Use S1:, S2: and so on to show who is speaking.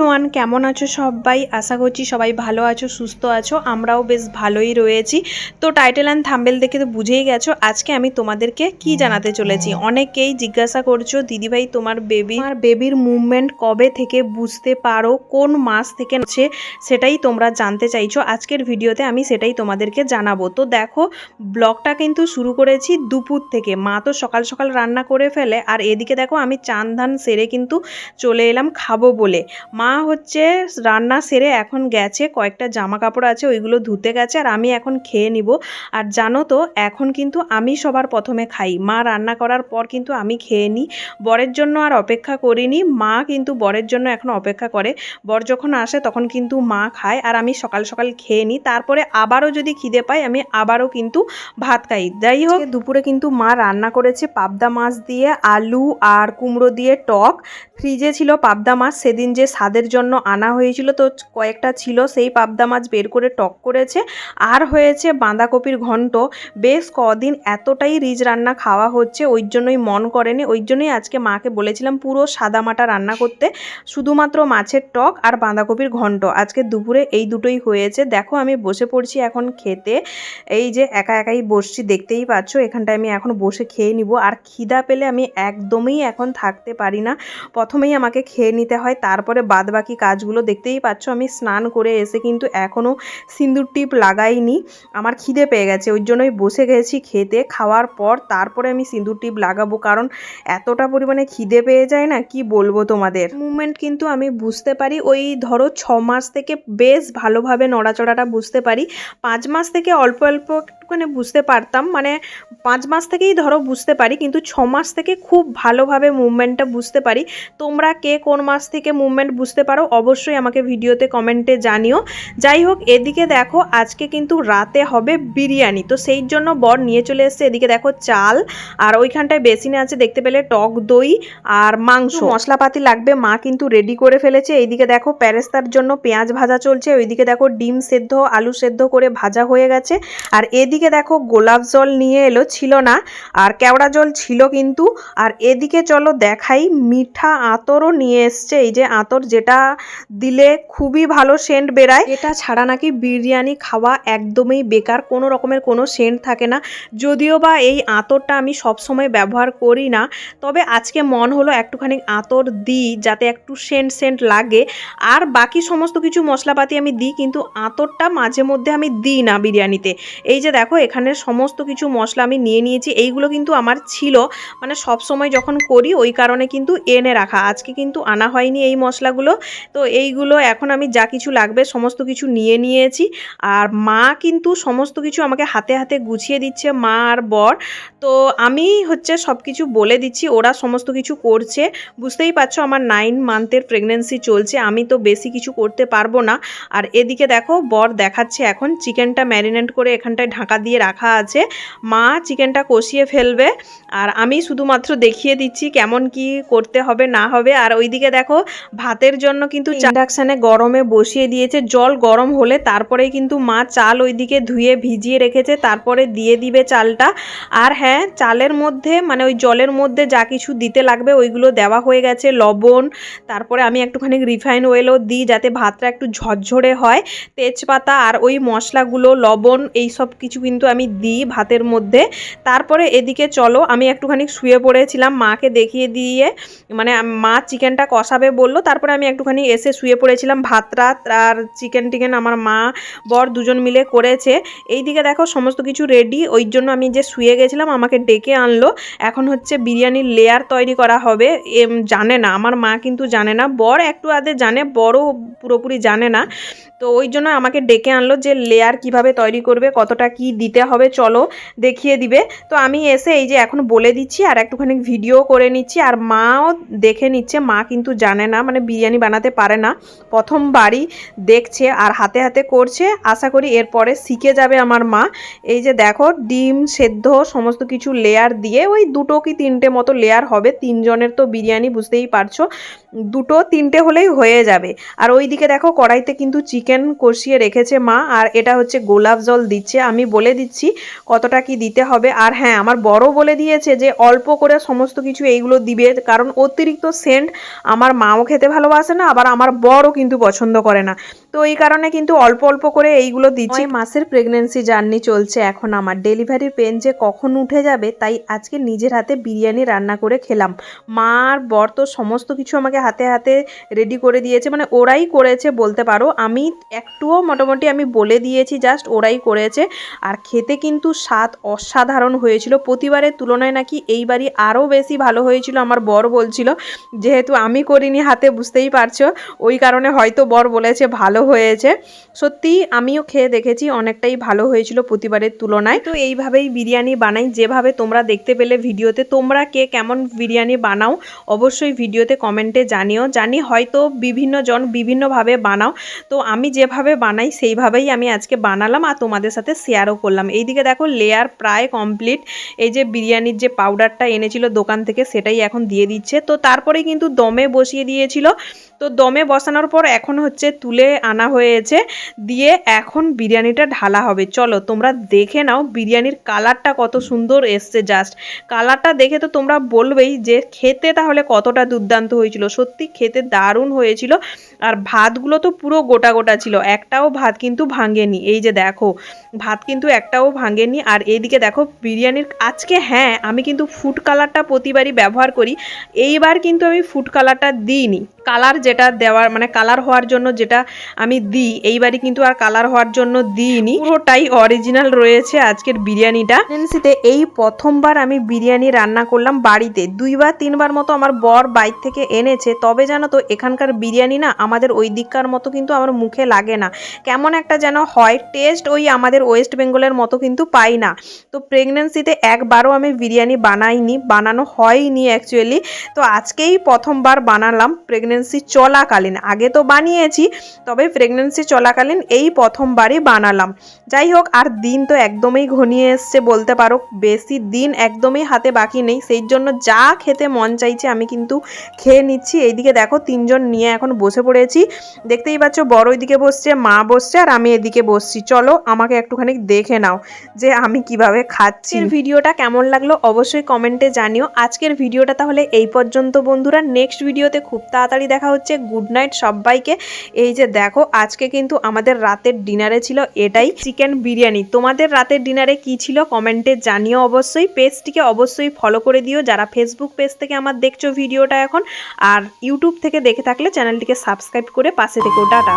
S1: Everyone, কেমন আছো সবাই? আশা করছি সবাই ভালো আছো, সুস্থ আছো। আমরাও বেশ ভালোই রয়েছি। তো টাইটেল অ্যান্ড থাম্বনেল দেখে তো বুঝেই গেছো আজকে আমি তোমাদেরকে কি জানাতে চলেছি। অনেকেই জিজ্ঞাসা করছো, দিদিভাই তোমার বেবির মুভমেন্ট কবে থেকে বুঝতে পারো, কোন মাস থেকে হচ্ছে, সেটাই তোমরা জানতে চাইছো। আজকের ভিডিওতে আমি সেটাই তোমাদেরকে জানাবো। তো দেখো, ব্লগটা কিন্তু শুরু করেছি দুপুর থেকে। মা তো সকাল সকাল রান্না করে ফেলে, আর এদিকে দেখো আমি চান ধান সেরে কিন্তু চলে এলাম খাবো বলে। মা হচ্ছে রান্না সেরে এখন গেছে, কয়েকটা জামা কাপড় আছে ওইগুলো ধুতে গেছে, আর আমি এখন খেয়ে নিব। আর জানো তো এখন কিন্তু আমি সবার প্রথমে খাই। মা রান্না করার পর কিন্তু আমি খেয়ে নিই। বরের জন্য আর অপেক্ষা করিনি, মা কিন্তু বরের জন্য এখন অপেক্ষা করে। বর যখন আসে তখন কিন্তু মা খায়, আর আমি সকাল সকাল খেয়ে নিই। তারপরে আবারও যদি খিদে পাই আমি আবারও কিন্তু ভাত খাই। যাই হোক, দুপুরে কিন্তু মা রান্না করেছে পাবদা মাছ দিয়ে আলু আর কুমড়ো দিয়ে টক। ফ্রিজে ছিল পাবদা মাছ, সেদিন যে স্বাদের জন্য আনা হয়েছিল, তো কয়েকটা ছিল, সেই পাবদা মাছ বের করে টক করেছে। আর হয়েছে বাঁধাকপির ঘন্ট। বেশ কদিন এতটাই রিচ রান্না খাওয়া হচ্ছে, ওই জন্যই মন করেনি। ওই জন্যই আজকে মাকে বলেছিলাম পুরো সাদামাটা রান্না করতে, শুধুমাত্র মাছের টক আর বাঁধাকপির ঘন্ট। আজকে দুপুরে এই দুটোই হয়েছে। দেখো আমি বসে পড়ছি এখন খেতে। এই যে একা একাই বসছি, দেখতেই পাচ্ছ। এখানটায় আমি এখন বসে খেয়ে নিব। আর খিদা পেলে আমি একদমই এখন থাকতে পারি না, প্রথমেই আমাকে খেয়ে নিতে হয়, তারপরে বাদবাকি কাজগুলো। দেখতেই পাচ্ছ আমি স্নান করে এসে কিন্তু এখনও সিঁদুর টিপ লাগাইনি। আমার খিদে পেয়ে গেছে, ওই জন্যই বসে গেছি খেতে। খাওয়ার পর তারপরে আমি সিঁদুর টিপ লাগাবো, কারণ এতটা পরিমাণে খিদে পেয়ে যায় না, কি বলবো তোমাদের। মুভমেন্ট কিন্তু আমি বুঝতে পারি ওই ধরো 6 মাস থেকে বেশ ভালোভাবে নড়াচড়াটা বুঝতে পারি। 5 মাস থেকে অল্প অল্প একটুখানি বুঝতে পারতাম, মানে 5 মাস থেকেই ধরো বুঝতে পারি, কিন্তু 6 মাস থেকে খুব ভালোভাবে মুভমেন্টটা বুঝতে পারি। তোমরা কে কোন মাস থেকে মুভমেন্ট বুঝতে পারো অবশ্যই আমাকে ভিডিওতে কমেন্টে জানিও। যাই হোক, এদিকে দেখো আজকে কিন্তু রাতে হবে বিরিয়ানি, তো সেই জন্য বর নিয়ে চলে এসেছে। এদিকে দেখো চাল, আর ওইখানটায় বেসিনে আছে দেখতে পেলে টক দই আর মাংস। মশলাপাতি লাগবে মা কিন্তু রেডি করে ফেলেছে। এইদিকে দেখো পেরেস্তার জন্য পেঁয়াজ ভাজা চলছে, ওইদিকে দেখো ডিম সেদ্ধ আলু সেদ্ধ করে ভাজা হয়ে গেছে। আর এদিকে দেখো গোলাপ জল নিয়ে এলো, ছিল না, আর কেওড়া জল ছিল কিন্তু। আর এদিকে চলো দেখাই, মিঠা আতরও নিয়ে এসছে। এই যে আতর, যেটা দিলে খুবই ভালো সেন্ট বেরায়। এটা ছাড়া নাকি বিরিয়ানি খাওয়া একদমই বেকার, কোনো রকমের কোনো সেন্ট থাকে না। যদিও বা এই আতরটা আমি সব সময় ব্যবহার করি না, তবে আজকে মন হলো একটুখানি আতর দিই, যাতে একটু সেন্ট সেন্ট লাগে। আর বাকি সমস্ত কিছু মশলাপাতি আমি দিই, কিন্তু আতরটা মাঝে মধ্যে আমি দিই না বিরিয়ানিতে। এই যে দেখো এখানে সমস্ত কিছু মশলা আমি নিয়ে নিয়েছি। এইগুলো কিন্তু আমার ছিল, মানে সব সময় যখন করি ওই কারণে কিন্তু এনে রাখা। আজকে কিন্তু আনা হয়নি এই মশলাগুলো। তো এইগুলো এখন আমি যা কিছু লাগবে সমস্ত কিছু নিয়ে নিয়েছি। আর মা কিন্তু সমস্ত কিছু আমাকে হাতে হাতে গুছিয়ে দিচ্ছে, মা আর বর। তো আমি হচ্ছে সব কিছু বলে দিচ্ছি, ওরা সমস্ত কিছু করছে। বুঝতেই পারছো আমার 9 মান্থের প্রেগনেন্সি চলছে, আমি তো বেশি কিছু করতে পারবো না। আর এদিকে দেখো বর দেখাচ্ছে এখন চিকেনটা ম্যারিনেট করে এখানটায় ঢাকা দিয়ে রাখা আছে। মা চিকেনটা কষিয়ে ফেলবে, আর আমি শুধুমাত্র দেখিয়ে দিচ্ছি কেমন কি করতে হবে না হবে। আর ওইদিকে দেখো ভাতের জন্য কিন্তু ইন্ডাকশানে গরমে বসিয়ে দিয়েছে। জল গরম হলে তারপরেই কিন্তু মা চাল ওইদিকে ধুয়ে ভিজিয়ে রেখেছে, তারপরে দিয়ে দিবে চালটা। আর হ্যাঁ, চালের মধ্যে মানে ওই জলের মধ্যে যা কিছু দিতে লাগবে ওইগুলো দেওয়া হয়ে গেছে, লবণ, তারপরে আমি একটুখানি রিফাইন অয়েলও দিই যাতে ভাতটা একটু ঝরঝরে হয়, তেজপাতা আর ওই মশলাগুলো, লবণ, এই সব কিছু কিন্তু আমি দিই ভাতের মধ্যে। তারপরে এদিকে চলো আমি একটুখানি শুয়ে পড়েছিলাম, মাকে দেখিয়ে দিয়ে, মানে মা চিকেনটা কষাবে বললো, তারপরে আমি একটুখানি এসে শুয়ে পড়েছিলাম। ভাত রাত আর চিকেন টিকেন আমার মা বর দুজন মিলে করেছে। এইদিকে দেখো সমস্ত কিছু রেডি, ওই জন্য আমি যে শুয়ে গেছিলাম আমাকে ডেকে আনলো। এখন হচ্ছে বিরিয়ানির লেয়ার তৈরি করা হবে। জানে না আমার মা, কিন্তু জানে না। বর একটু আধে জানে, বড়ও পুরোপুরি জানে না। তো ওই জন্য আমাকে ডেকে আনলো যে লেয়ার কিভাবে তৈরি করবে, কতটা কি দিতে হবে চলো দেখিয়ে দিবে। তো আমি এসে এই যে এখন বলে দিচ্ছি, আর একটুখানি ভিডিও করে নিচ্ছি, আর মাও দেখে নিচ্ছে। মা কিন্তু জানে না, মানে বিরিয়ানি বানাতে পারে না, প্রথমবারই দেখছে আর হাতে হাতে করছে। আশা করি এরপরে শিখে যাবে আমার মা। এই যে দেখো ডিম সেদ্ধ সমস্ত কিছু লেয়ার দিয়ে, ওই 2 কি 3টে মতো লেয়ার হবে। 3 জনের তো বিরিয়ানি, বুঝতেই পারছো, 2 3টে হলেই হয়ে যাবে। আর ওইদিকে দেখো কড়াইতে কিন্তু চিকেন কষিয়ে রেখেছে মা, আর এটা হচ্ছে গোলাপ জল দিচ্ছে। আমি বলে দিচ্ছি কতটা কি দিতে হবে। আর হ্যাঁ, আমার বড় বলে দিয়েছে যে অল্প করে সমস্ত কিছু এইগুলো দিবে, কারণ অতিরিক্ত সেন্ট আমার মাও খেতে ভালোবাসে না, আবার আমার বড়ও কিন্তু পছন্দ করে না। তো এই কারণে কিন্তু অল্প অল্প করে এইগুলো দিচ্ছি। 9 মাসের প্রেগনেন্সি জার্নি চলছে এখন আমার, ডেলিভারির পেন যে কখন উঠে যাবে, তাই আজকে নিজের হাতে বিরিয়ানি রান্না করে খেলাম। মা আর বর তো সমস্ত কিছু আমাকে হাতে হাতে রেডি করে দিয়েছে, মানে ওরাই করেছে বলতে পারো। আমি একটুও মোটামুটি আমি বলে দিয়েছি, জাস্ট ওরাই করেছে। আর খেতে কিন্তু স্বাদ অসাধারণ হয়েছিল, প্রতিবারের তুলনায় নাকি এইবারই আরও বেশি ভালো হয়েছিল আমার বর বলছিল। যেহেতু আমি করিনি হাতে, বুঝতেই পারছো, ওই কারণে হয়তো বর বলেছে ভালো হয়েছে। সত্যি আমিও খেয়ে দেখেছি, অনেকটাই ভালো হয়েছিল প্রতিবারের তুলনায়। তো এইভাবেই বিরিয়ানি বানাই, যেভাবে তোমরা দেখতে পেলে ভিডিওতে। তোমরা কে কেমন বিরিয়ানি বানাও অবশ্যই ভিডিওতে কমেন্টে জানিও। জানি হয়তো বিভিন্ন জন বিভিন্নভাবে বানাও, তো আমি যেভাবে বানাই সেইভাবেই আমি আজকে বানালাম আর তোমাদের সাথে শেয়ারও করলাম। এইদিকে দেখো লেয়ার প্রায় কমপ্লিট। এই যে বিরিয়ানির যে পাউডারটা এনেছিল দোকান থেকে, সেটাই এখন দিয়ে দিচ্ছে। তো তারপরে কিন্তু দমে বসিয়ে দিয়েছিল। তো দমে বসানোর পর এখন হচ্ছে তুলে আনা হয়েছে, দিয়ে এখন বিরিয়ানিটা ঢালা হবে। চলো তোমরা দেখে নাও বিরিয়ানির কালারটা কত সুন্দর এসছে। জাস্ট কালারটা দেখে তো তোমরা বলবেই যে খেতে তাহলে কতটা দুর্দান্ত হয়েছিল। সত্যি খেতে দারুণ হয়েছিল। আর ভাতগুলো তো পুরো গোটা গোটা ছিল, একটাও ভাত কিন্তু ভাঙেনি। এই যে দেখো ভাত কিন্তু একটাও ভাঙেনি। আর এইদিকে দেখো বিরিয়ানির আজকে, হ্যাঁ আমি কিন্তু ফুড কালারটা প্রতিবারই ব্যবহার করি, এইবার কিন্তু আমি ফুড কালারটা দিইনি। কালার যেটা দেওয়ার মানে কালার হওয়ার জন্য যেটা আমি দিই, এইবারই কিন্তু আর কালার হওয়ার জন্য দিইনি, পুরোটাই অরিজিনাল রয়েছে আজকের বিরিয়ানিটা। প্রেগন্যান্সিতে এই প্রথমবার আমি বিরিয়ানি রান্না করলাম বাড়িতে। 2বার 3বার মতো আমার বর বাইর থেকে এনেছে, তবে জানো তো এখানকার বিরিয়ানি না আমাদের ওই দিককার মতো কিন্তু আমার মুখে লাগে না, কেমন একটা যেন হয় টেস্ট, ওই আমাদের ওয়েস্ট বেঙ্গলের মতো কিন্তু পাই না। তো প্রেগন্যান্সিতে একবারও আমি বিরিয়ানি বানাইনি, বানানো হয়নি অ্যাকচুয়ালি। তো আজকেই প্রথমবার বানালাম প্রেগন্যান্সি চলাকালীন। আগে তো বানিয়েছি, তবে প্রেগন্যান্সি চলাকালীন এই প্রথমবারই বানালাম। যাই হোক, আর দিন তো একদমই ঘনিয়ে এসছে বলতে পারো, বেশি দিন একদমই হাতে বাকি নেই। সেই জন্য যা খেতে মন চাইছে আমি কিন্তু খেয়ে নিচ্ছি। এইদিকে দেখো 3জন নিয়ে এখন বসে পড়েছি, দেখতেই পাচ্ছ। বড় ওইদিকে বসছে, মা বসছে, আর আমি এদিকে বসছি। চলো আমাকে একটুখানি দেখে নাও যে আমি কিভাবে খাচ্ছি। ভিডিওটা কেমন লাগলো অবশ্যই কমেন্টে জানিও। আজকের ভিডিওটা তাহলে এই পর্যন্ত বন্ধুরা, নেক্সট ভিডিওতে খুব তাড়াতাড়ি দেখা হচ্ছে। গুড নাইট সবাইকে। এই যে দেখো আজকে কিন্তু আমাদের রাতের ডিনারে ছিল এটাই, চিকেন বিরিয়ানি। তোমাদের রাতের ডিনারে কি ছিল কমেন্টে জানিও অবশ্যই। পেজটিকে অবশ্যই ফলো করে দিও যারা ফেসবুক পেজ থেকে আমার দেখছো ভিডিওটা এখন, আর ইউটিউব থেকে দেখে থাকলে চ্যানেলটিকে সাবস্ক্রাইব করে পাশে থেকো। টাটা।